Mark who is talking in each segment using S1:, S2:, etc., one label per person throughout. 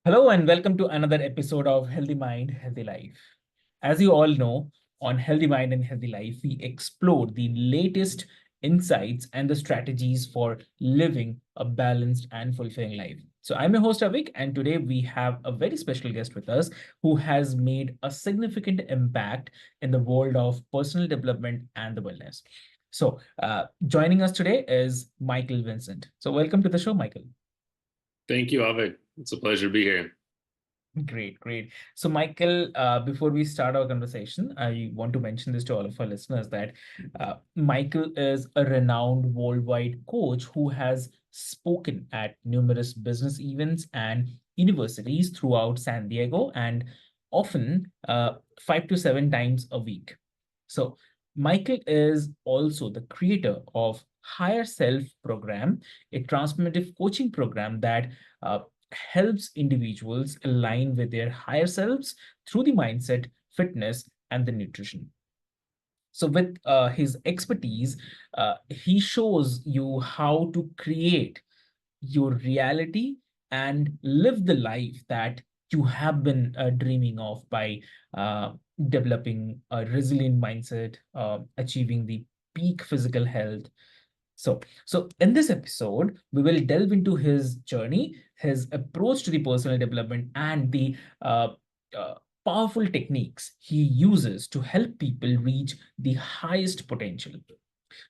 S1: Hello and welcome to another episode of Healthy Mind, Healthy Life. As you all know, on Healthy Mind and Healthy Life, we explore the latest insights and the strategies for living a balanced and fulfilling life. So, I'm your host, Avik, and today we have a very special guest with us who has made a significant impact in the world of personal development and the wellness. Joining us today is Michael Vincent. So, welcome to the show, Michael.
S2: Thank you, Avik. It's a pleasure to be here.
S1: Great, great. So, Michael, before we start our conversation, I want to mention this to all of our listeners that Michael is a renowned worldwide coach who has spoken at numerous business events and universities throughout San Diego and often 5 to 7 times a week. So, Michael is also the creator of Higher Self program, a transformative coaching program that helps individuals align with their higher selves through the mindset, fitness, and the nutrition. So, with his expertise, he shows you how to create your reality and live the life that you have been dreaming of by uh, developing a resilient mindset, achieving the peak physical health. So in this episode, we will delve into his journey, his approach to the personal development, and the uh, uh, powerful techniques he uses to help people reach the highest potential.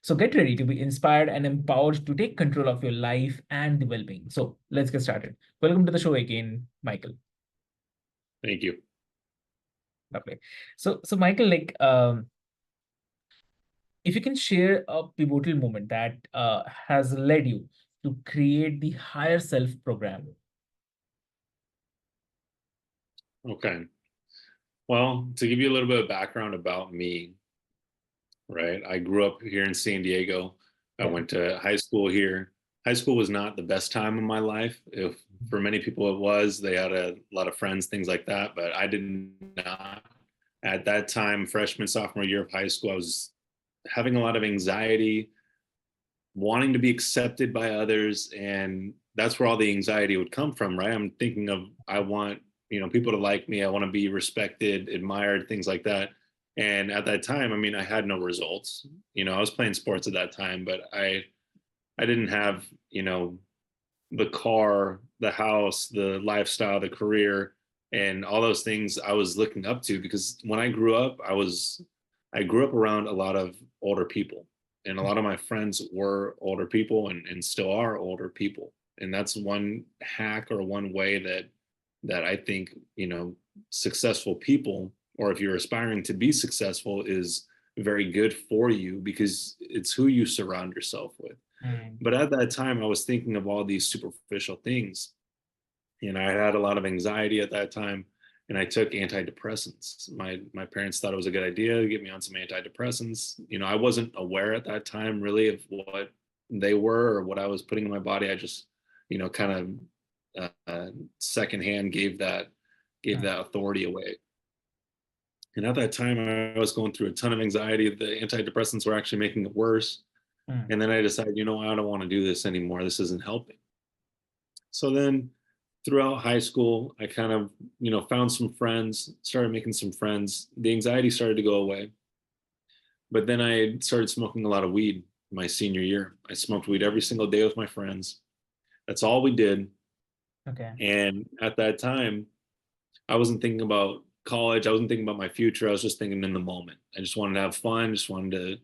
S1: So get ready to be inspired and empowered to take control of your life and the well-being. So let's get started. Welcome to the show again, Michael.
S2: Thank you.
S1: Lovely. So Michael, if you can share a pivotal moment that has led you to create the higher self program.
S2: Okay. Well, to give you a little bit of background about me, right? I grew up here in San Diego. I
S1: Yeah.
S2: went to high school here. High school was not the best time of my life. If for many people it was, they had a lot of friends, things like that, but I did not. At that time, freshman, sophomore year of high school, I was having a lot of anxiety, wanting to be accepted by others, and that's where all the anxiety would come from, right? I'm thinking of, I want, people to like me, I want to be respected, admired, things like that. And at that time, I mean, I had no results. I was playing sports at that time, but I didn't have, the car, the house, the lifestyle, the career, and all those things I was looking up to. Because when I grew up, I grew up around a lot of older people, and a lot of my friends were older people, and still are older people. And that's one hack, or one way that I think, successful people, or if you're aspiring to be successful, is very good for you, because it's who you surround yourself with.
S1: Mm.
S2: But at that time, I was thinking of all these superficial things. And I had a lot of anxiety at that time. And I took antidepressants. My parents thought it was a good idea to get me on some antidepressants. I wasn't aware at that time really of what they were or what I was putting in my body. I just, kind of secondhand gave that authority away. And at that time, I was going through a ton of anxiety. The antidepressants were actually making it worse.
S1: Mm.
S2: And then I decided, I don't want to do this anymore. This isn't helping. So then throughout high school, I kind of, found some friends, started making some friends. The anxiety started to go away. But then I started smoking a lot of weed my senior year. I smoked weed every single day with my friends. That's all we did.
S1: Okay.
S2: And at that time, I wasn't thinking about college. I wasn't thinking about my future. I was just thinking in the moment. I just wanted to have fun, just wanted to,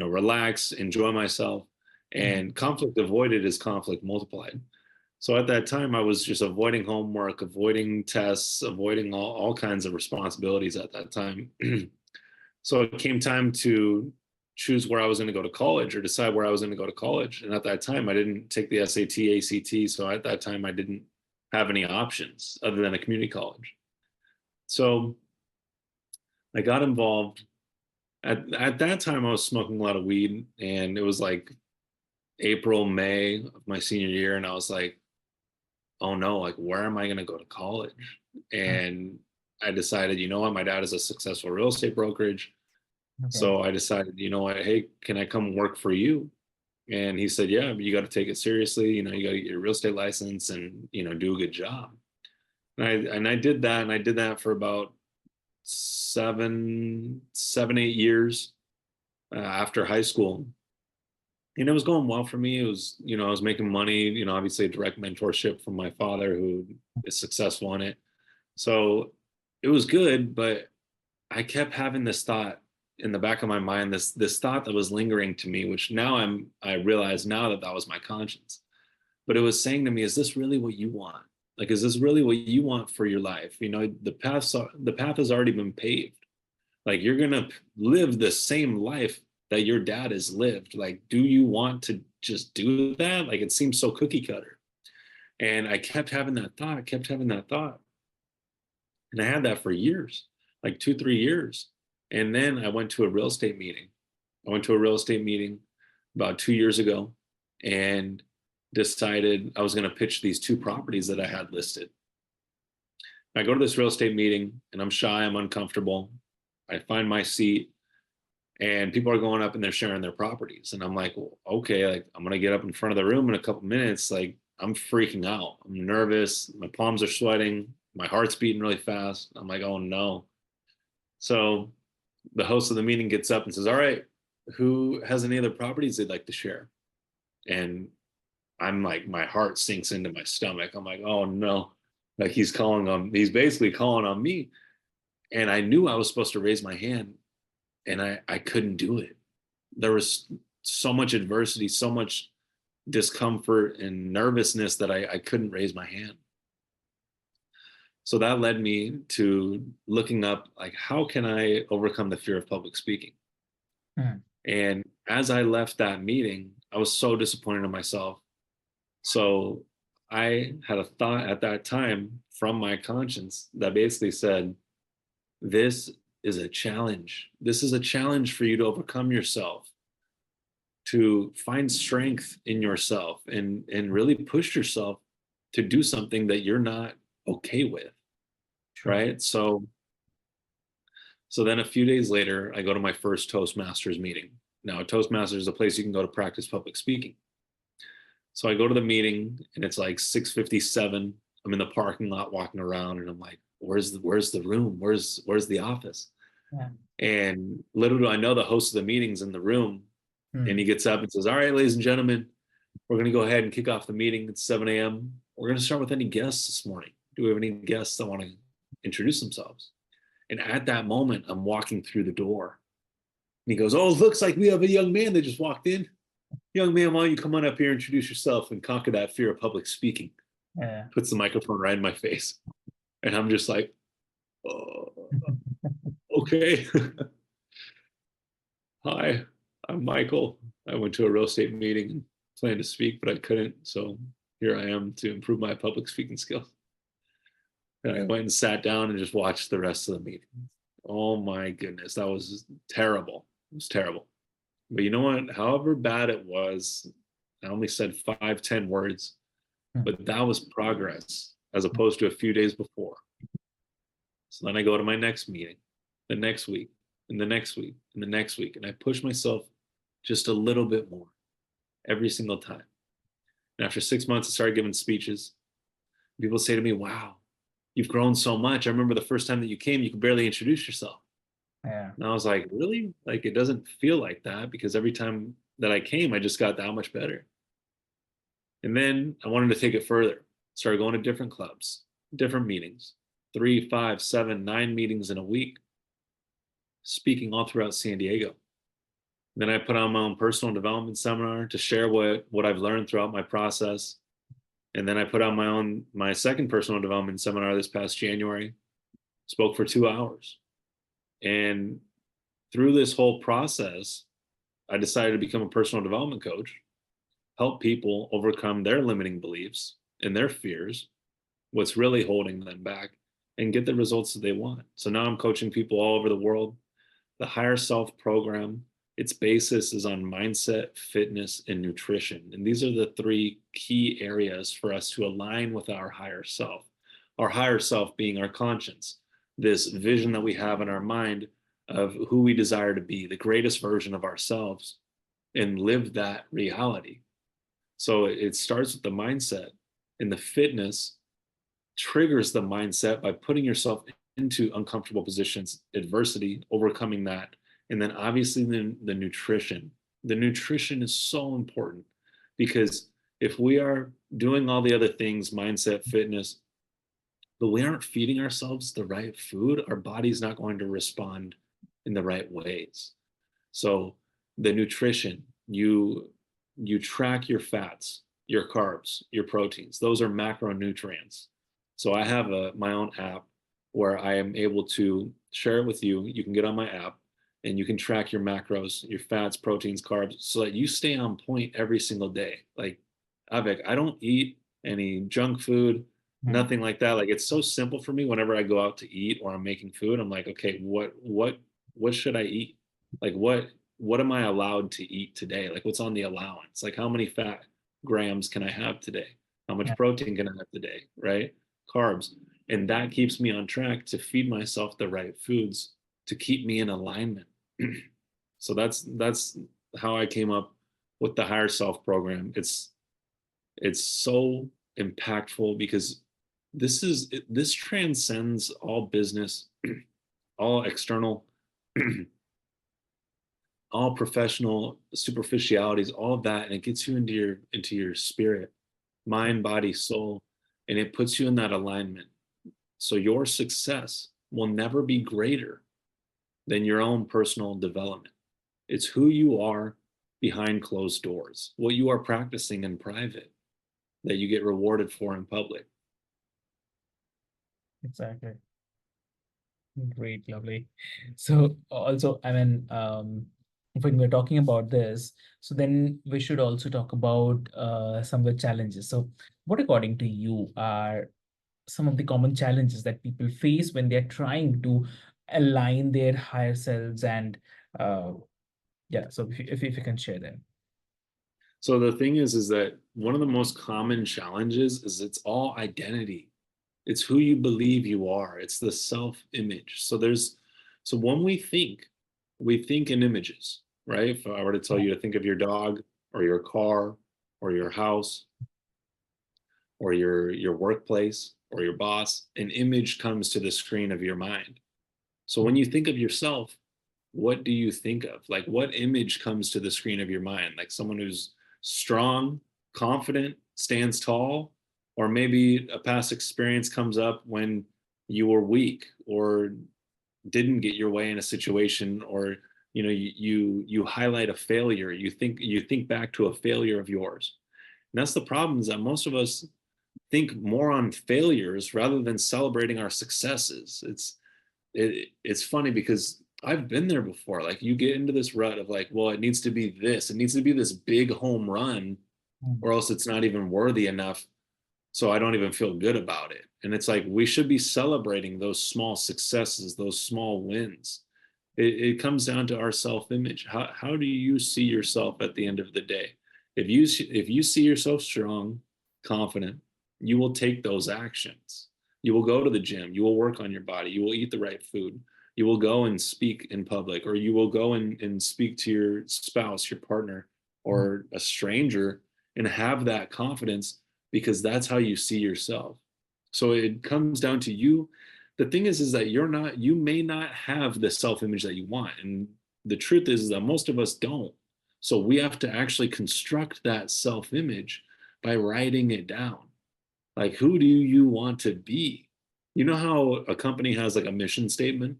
S2: relax, enjoy myself.
S1: Mm.
S2: And conflict avoided is conflict multiplied. So at that time, I was just avoiding homework, avoiding tests, avoiding all kinds of responsibilities at that time. So it came time to choose where I was going to go to college, or decide where I was going to go to college. And at that time, I didn't take the SAT, ACT. So at that time, I didn't have any options other than a community college. So I got involved. At that time, I was smoking a lot of weed, and it was like April, May of my senior year. And I was like, oh no, like, where am I going to go to college?
S1: Mm.
S2: And I decided, you know what, my dad is a successful real estate brokerage.
S1: Okay.
S2: So I decided, you know what, hey, can I come work for you? And he said, yeah, but you got to take it seriously. You got to get your real estate license and, do a good job. And I did that, and I did that for about 8 years after high school. And it was going well for me. It was, I was making money, obviously a direct mentorship from my father who is successful in it. So it was good, but I kept having this thought in the back of my mind, this thought that was lingering to me, which I realize now that that was my conscience. But it was saying to me, is this really what you want? Like, is this really what you want for your life? The path has already been paved. Like, you're gonna live the same life that your dad has lived. Like, do you want to just do that? Like, it seems so cookie cutter. And I kept having that thought, kept having that thought. And I had that for years, like 2, 3 years. And then I went to a real estate meeting. I went to a real estate meeting about 2 years ago and decided I was going to pitch these two properties that I had listed. I go to this real estate meeting and I'm shy, I'm uncomfortable. I find my seat and people are going up and they're sharing their properties. And I'm like, well, okay, like I'm going to get up in front of the room in a couple minutes. Like, I'm freaking out. I'm nervous. My palms are sweating. My heart's beating really fast. I'm like, oh no. So the host of the meeting gets up and says, all right, who has any other properties they'd like to share? And I'm like, my heart sinks into my stomach. I'm like, oh no. Like, he's basically calling on me. And I knew I was supposed to raise my hand and I couldn't do it. There was so much adversity, so much discomfort and nervousness that I couldn't raise my hand. So that led me to looking up, like, how can I overcome the fear of public speaking?
S1: Mm.
S2: And as I left that meeting, I was so disappointed in myself. So I had a thought at that time from my conscience that basically said, this is a challenge. This is a challenge for you to overcome yourself, to find strength in yourself and really push yourself to do something that you're not okay with.
S1: True.
S2: Right. So then a few days later, I go to my first Toastmasters meeting. Now, a Toastmasters is a place you can go to practice public speaking. So I go to the meeting and it's like 6:57. I'm in the parking lot walking around and I'm like, where's the room? Where's the office?
S1: Yeah.
S2: And little do I know, the host of the meeting's in the room. And he
S1: Mm.
S2: gets up and says, all right, ladies and gentlemen, we're going to go ahead and kick off the meeting. It's 7 a.m. We're going to start with any guests this morning. Do we have any guests that want to introduce themselves? And at that moment, I'm walking through the door. And he goes, oh, looks like we have a young man that just walked in. Young man, why don't you come on up here, introduce yourself, and conquer that fear of public speaking?
S1: Yeah.
S2: Puts the microphone right in my face. And I'm just like, oh, okay. Hi, I'm Michael. I went to a real estate meeting and planned to speak, but I couldn't. So here I am to improve my public speaking skills. And I went and sat down and just watched the rest of the meeting. Oh my goodness, that was terrible. It was terrible. But you know what? However bad it was, I only said 5, 10 words,
S1: Mm.
S2: but that was progress as opposed to a few days before. So then I go to my next meeting, the next week, and the next week, and the next week, and I push myself just a little bit more every single time. And after 6 months, I started giving speeches. People say to me, wow, you've grown so much. I remember the first time that you came, you could barely introduce yourself.
S1: Yeah.
S2: And I was like, really? Like, it doesn't feel like that, because every time that I came, I just got that much better. And then I wanted to take it further. Started going to different clubs, different meetings, 3, 5, 7, 9 meetings in a week, speaking all throughout San Diego. Then I put on my own personal development seminar to share what I've learned throughout my process. And then I put on my second personal development seminar this past January, spoke for 2 hours. And through this whole process, I decided to become a personal development coach, help people overcome their limiting beliefs and their fears, what's really holding them back, and get the results that they want. So now I'm coaching people all over the world. The Higher Self program, its basis is on mindset, fitness, and nutrition. And these are the 3 key areas for us to align with our higher self. Our higher self being our conscience, this vision that we have in our mind of who we desire to be, the greatest version of ourselves, and live that reality. So it starts with the mindset and the fitness, triggers the mindset by putting yourself into uncomfortable positions, adversity, overcoming that. And then obviously the nutrition. The nutrition is so important because if we are doing all the other things, mindset, fitness, but we aren't feeding ourselves the right food, our body's not going to respond in the right ways. So the nutrition, you track your fats, your carbs, your proteins. Those are macronutrients. So I have my own app where I am able to share it with you. You can get on my app and you can track your macros, your fats, proteins, carbs, so that you stay on point every single day. Like, Avik, I don't eat any junk food,
S1: Hmm.
S2: nothing like that. Like, it's so simple for me whenever I go out to eat or I'm making food. I'm like, okay, what should I eat? Like, what am I allowed to eat today? Like, what's on the allowance? Like, how many fat grams can I have today? How much
S1: Yeah,
S2: protein can I have today? Right? Carbs. And that keeps me on track to feed myself the right foods to keep me in alignment. So that's how I came up with the higher self program. It's so impactful because this transcends all business, all external, all professional superficialities, all of that, and it gets you into your spirit, mind, body, soul, and it puts you in that alignment. So your success will never be greater than your own personal development. It's who you are behind closed doors, what you are practicing in private that you get rewarded for in public.
S1: exactly. Great, lovely. So also, I mean, when we're talking about this, so then we should also talk about some of the challenges. So what, according to you, are some of the common challenges that people face when they're trying to align their higher selves? And uh, yeah, so if you can share them.
S2: So the thing is that one of the most common challenges is it's all identity. It's who you believe you are. It's the self-image. So when we think in images, right? If I were to tell
S1: Yeah.
S2: you to think of your dog or your car or your house or your workplace or your boss, an image comes to the screen of your mind. So when you think of yourself, what do you think of? Like, what image comes to the screen of your mind? Like someone who's strong, confident, stands tall, or maybe a past experience comes up when you were weak or didn't get your way in a situation, or you highlight a failure. You think back to a failure of yours. And that's the problem, is that most of us think more on failures rather than celebrating our successes. It's funny because I've been there before. Like, you get into this rut of like, well, it needs to be this. It needs to be this big home run,
S1: Mm.
S2: or else it's not even worthy enough. So I don't even feel good about it. And it's like we should be celebrating those small successes, those small wins. It comes down to our self-image. How do you see yourself at the end of the day? If you see yourself strong, confident, you will take those actions. You will go to the gym, you will work on your body, you will eat the right food, you will go and speak in public, or you will go and speak to your spouse, your partner,
S1: Mm.
S2: or a stranger, and have that confidence, because that's how you see yourself. So it comes down to you. The thing is that you may not have the self-image that you want. And the truth is that most of us don't. So we have to actually construct that self-image by writing it down. Like, who do you want to be? You know how a company has like a mission statement?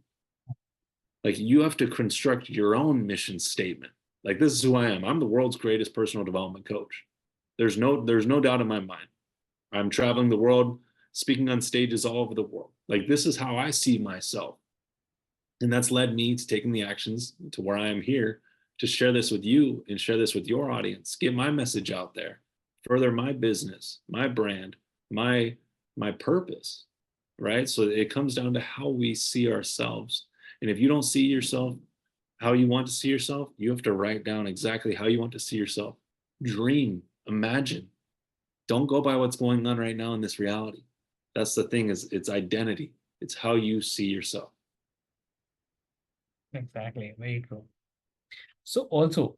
S2: Like, you have to construct your own mission statement. Like, this is who I am. I'm the world's greatest personal development coach. There's no doubt in my mind. I'm traveling the world, speaking on stages all over the world. Like, this is how I see myself. And that's led me to taking the actions to where I am here to share this with you and share this with your audience, get my message out there, further my business, my brand, my my purpose, right? So it comes down to how we see ourselves. And if you don't see yourself how you want to see yourself, you have to write down exactly how you want to see yourself. Dream, imagine. Don't go by what's going on right now in this reality. That's the thing, is it's identity. It's how you see yourself.
S1: Exactly, very true. So also,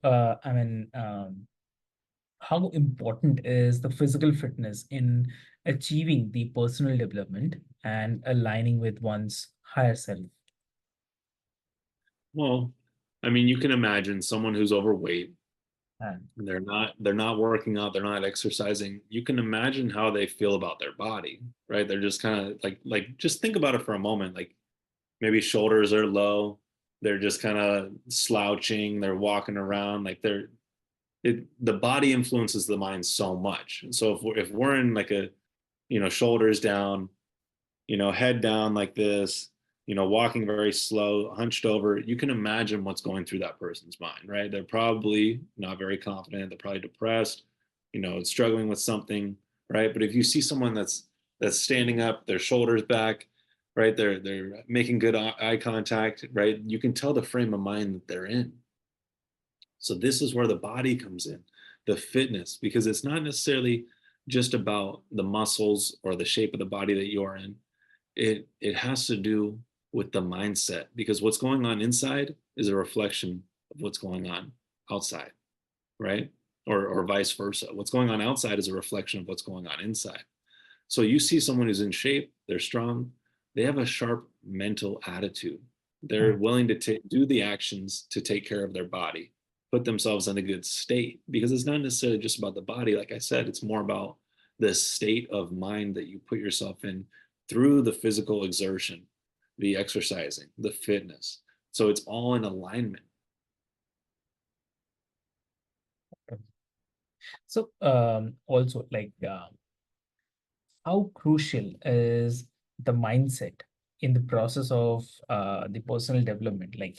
S1: how important is the physical fitness in achieving the personal development and aligning with one's higher self?
S2: Well, I mean, you can imagine someone who's overweight,
S1: And
S2: they're not working out, they're not exercising. You can imagine how they feel about their body, right? They're just kind of like just think about it for a moment. Like maybe shoulders are low, they're just kind of slouching, they're walking around like the body influences the mind so much. So if we're in like a, shoulders down, head down like this, walking very slow, hunched over, you can imagine what's going through that person's mind, right? They're probably not very confident. They're probably depressed, struggling with something, right? But if you see someone that's standing up, their shoulders back, right? They're making good eye contact, right? You can tell the frame of mind that they're in. So this is where the body comes in, the fitness, because it's not necessarily just about the muscles or the shape of the body that you are in. It has to do with the mindset, because what's going on inside is a reflection of what's going on outside, right? Or vice versa. What's going on outside is a reflection of what's going on inside. So you see someone who's in shape, they're strong, they have a sharp mental attitude. They're willing to do the actions to take care of their body, put themselves in a good state, because it's not necessarily just about the body. Like I said, it's more about the state of mind that you put yourself in through the physical exertion, the exercising, the fitness. So it's all in alignment.
S1: So, also, like, how crucial is the mindset in the process of the personal development? Like,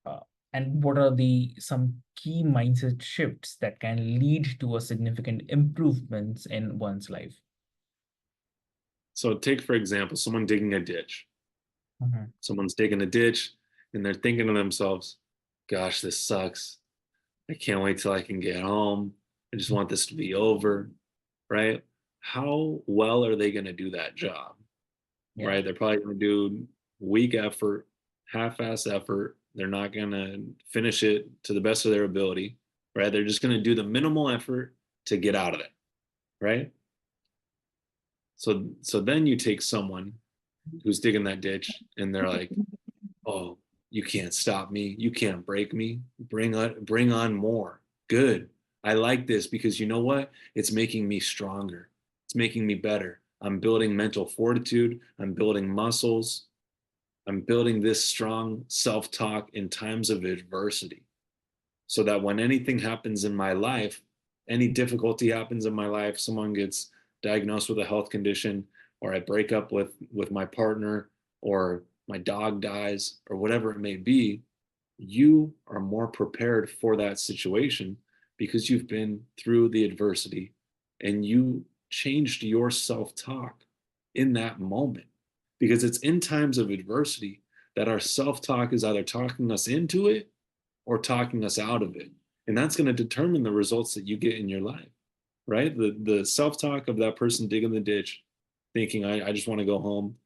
S1: uh, and what are the some key mindset shifts that can lead to a significant improvements in one's life?
S2: So take, for example, someone digging a ditch.
S1: Mhm.
S2: Someone's digging a ditch and they're thinking to themselves, gosh, this sucks. I can't wait till I can get home. I just want this to be over, right? How well are they going to do that job,
S1: Yeah.
S2: right? They're probably going to do weak effort, half-ass effort. They're not going to finish it to the best of their ability, right? They're just going to do the minimal effort to get out of it, right? So then you take someone who's digging that ditch and they're like, oh, you can't stop me. You can't break me. Bring on more. Good. I like this because you know what? It's making me stronger. It's making me better. I'm building mental fortitude. I'm building muscles. I'm building this strong self-talk in times of adversity so that when anything happens in my life, any difficulty happens in my life, someone gets diagnosed with a health condition, or I break up with my partner, or my dog dies, or whatever it may be, you are more prepared for that situation because you've been through the adversity and you changed your self-talk in that moment. Because it's in times of adversity that our self-talk is either talking us into it or talking us out of it. And that's going to determine the results that you get in your life, right? The self-talk of that person digging the ditch, thinking, I just want to go home.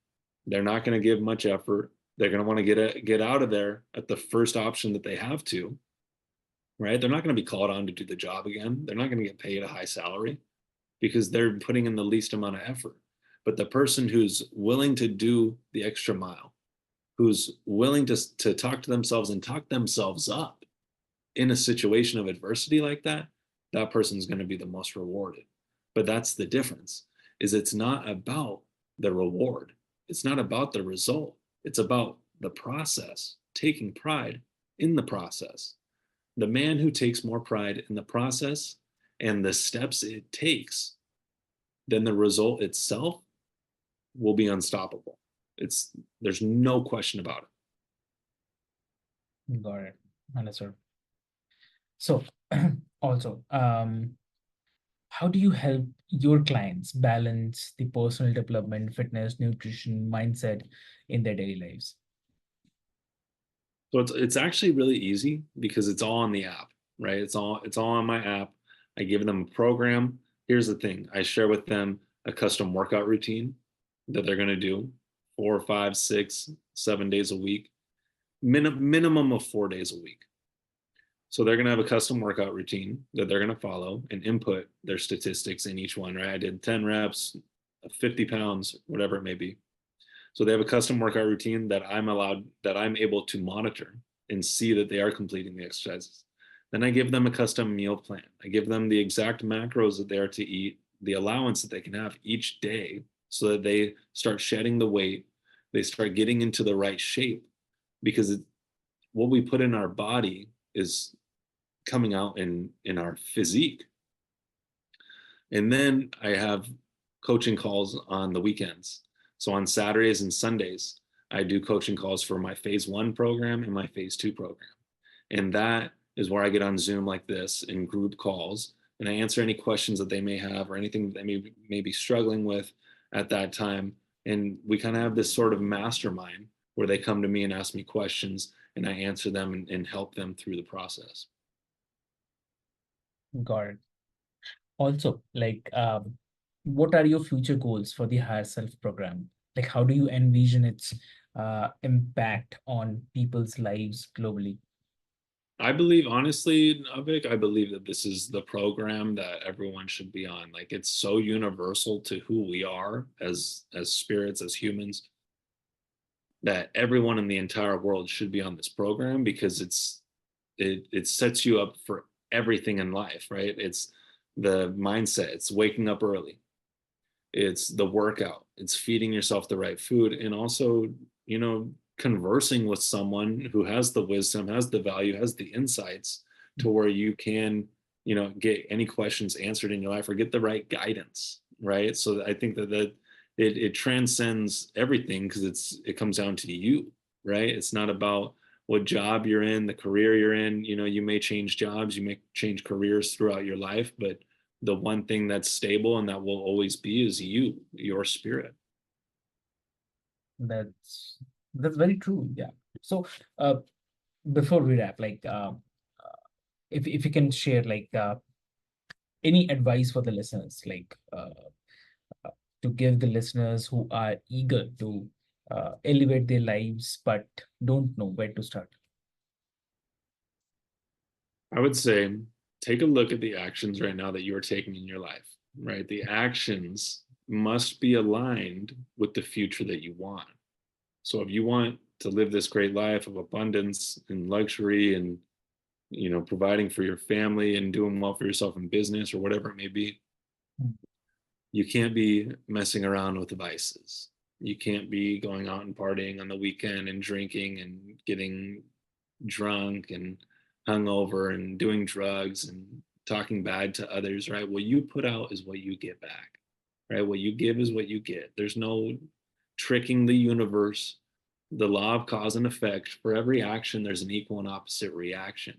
S2: They're not going to give much effort. They're going to want to get out of there at the first option that they have to, right? They're not going to be called on to do the job again. They're not going to get paid a high salary because they're putting in the least amount of effort. But the person who's willing to do the extra mile, who's willing to talk to themselves and talk themselves up in a situation of adversity like that, that person's going to be the most rewarded. But that's the difference, is it's not about the reward. It's not about the result. It's about the process, taking pride in the process. The man who takes more pride in the process and the steps it takes than the result itself will be unstoppable. There's no question about it.
S1: Got it. Understood. So, also, how do you help your clients balance the personal development, fitness, nutrition, mindset in their daily lives?
S2: So it's actually really easy because it's all on the app, right? It's all on my app. I give them a program. Here's the thing. I share with them a custom workout routine that they're going to do 4, 5, 6, 7 days a week, minimum of 4 days a week. So they're going to have a custom workout routine that they're going to follow and input their statistics in each one, right? I did 10 reps, 50 pounds, whatever it may be. So they have a custom workout routine that I'm able to monitor and see that they are completing the exercises. Then I give them a custom meal plan. I give them the exact macros that they are to eat, the allowance that they can have each day, so that they start shedding the weight, they start getting into the right shape, because what we put in our body is coming out in our physique. And then I have coaching calls on the weekends. So on Saturdays and Sundays, I do coaching calls for my phase 1 program and my phase 2 program. And that is where I get on Zoom like this in group calls, and I answer any questions that they may have or anything that they may be struggling with at that time. And we kind of have this sort of mastermind where they come to me and ask me questions, and I answer them and help them through the process.
S1: Got it. Also, like, what are your future goals for the Higher Self program? Like, how do you envision its impact on people's lives globally?
S2: I believe, honestly, Avik, I believe that this is the program that everyone should be on. Like, it's so universal to who we are as spirits, as humans, that everyone in the entire world should be on this program, because it sets you up for everything in life, right? It's the mindset, it's waking up early, it's the workout, it's feeding yourself the right food, and also, conversing with someone who has the wisdom, has the value, has the insights, to where you can, get any questions answered in your life or get the right guidance, right? So I think that it transcends everything, because it comes down to you, right? It's not about what job you're in, the career you're in. You may change jobs, you may change careers throughout your life, but the one thing that's stable and that will always be is your spirit.
S1: That's that's very true. Yeah. So, uh, before we wrap, like, if you can share, like, any advice for the listeners, like, uh, to give the listeners who are eager to elevate their lives but don't know where to start.
S2: I would say, take a look at the actions right now that you are taking in your life, right? The actions must be aligned with the future that you want. So if you want to live this great life of abundance and luxury and, providing for your family and doing well for yourself in business or whatever it may be, you can't be messing around with the vices. You can't be going out and partying on the weekend and drinking and getting drunk and hungover and doing drugs and talking bad to others, right? What you put out is what you get back, right? What you give is what you get. There's no tricking the universe. The law of cause and effect: for every action, there's an equal and opposite reaction.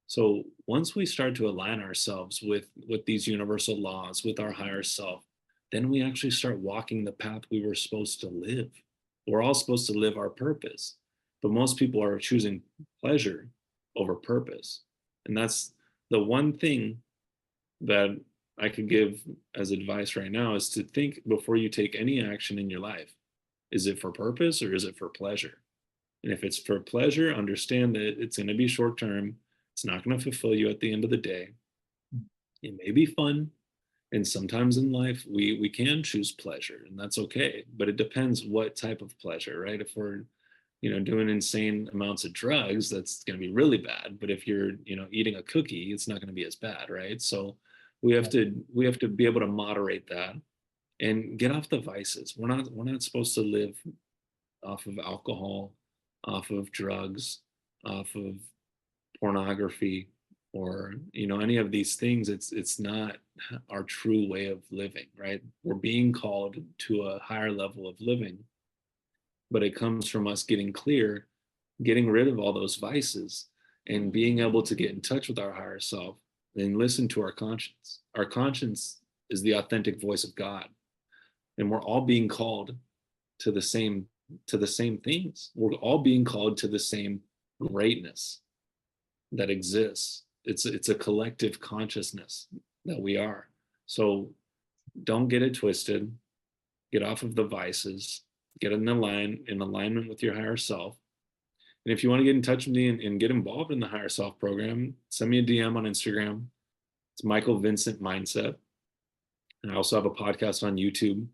S2: So once we start to align ourselves with these universal laws, with our higher self, then we actually start walking the path we were supposed to live. We're all supposed to live our purpose, but most people are choosing pleasure over purpose. And that's the one thing that I could give as advice right now, is to think before you take any action in your life. Is it for purpose or is it for pleasure? And if it's for pleasure, understand that it's going to be short term. It's not going to fulfill you at the end of the day. It may be fun. And sometimes in life, we can choose pleasure, and that's okay. But it depends what type of pleasure, right? If we're, doing insane amounts of drugs, that's going to be really bad. But if you're, eating a cookie, it's not going to be as bad, right? So we have to be able to moderate that and get off the vices. We're not supposed to live off of alcohol, off of drugs, off of pornography, or any of these things. It's not our true way of living, right? We're being called to a higher level of living, but it comes from us getting clear, getting rid of all those vices, and being able to get in touch with our higher self and listen to our conscience. Our conscience is the authentic voice of God, and we're all being called to the same things. We're all being called to the same greatness that exists. It's a collective consciousness that we are. So don't get it twisted. Get off of the vices. Get in alignment with your higher self. And if you want to get in touch with me and get involved in the higher self program, send me a DM on Instagram. It's Michael Vincent Mindset. And I also have a podcast on YouTube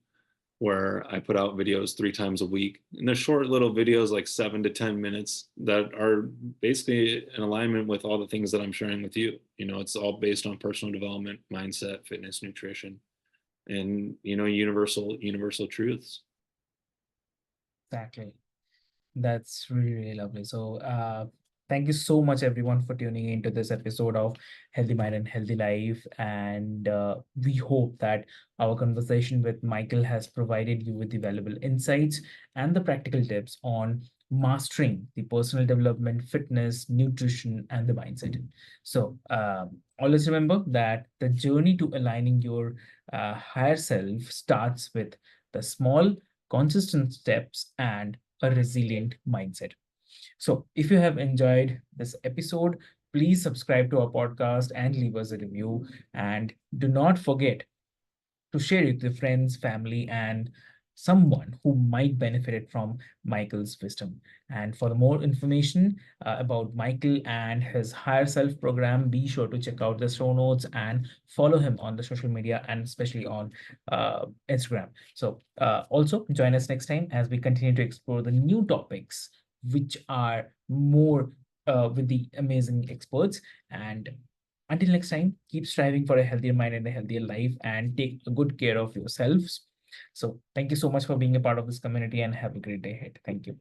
S2: where I put out videos 3 times a week. And they're short little videos, like 7 to 10 minutes, that are basically in alignment with all the things that I'm sharing with you. It's all based on personal development, mindset, fitness, nutrition, and universal truths.
S1: Exactly. That's really, really lovely. So, thank you so much, everyone, for tuning into this episode of Healthy Mind and Healthy Life. And we hope that our conversation with Michael has provided you with the valuable insights and the practical tips on mastering the personal development, fitness, nutrition, and the mindset. So, always remember that the journey to aligning your higher self starts with the small, consistent steps and a resilient mindset. So, if you have enjoyed this episode, please subscribe to our podcast and leave us a review. And do not forget to share it with friends, family, and someone who might benefit from Michael's wisdom. And for more information about Michael and his higher self program, be sure to check out the show notes and follow him on the social media and especially on Instagram. So, also join us next time as we continue to explore the new topics which are more with the amazing experts. And until next time, keep striving for a healthier mind and a healthier life and take good care of yourselves. So, thank you so much for being a part of this community and have a great day ahead. Thank you.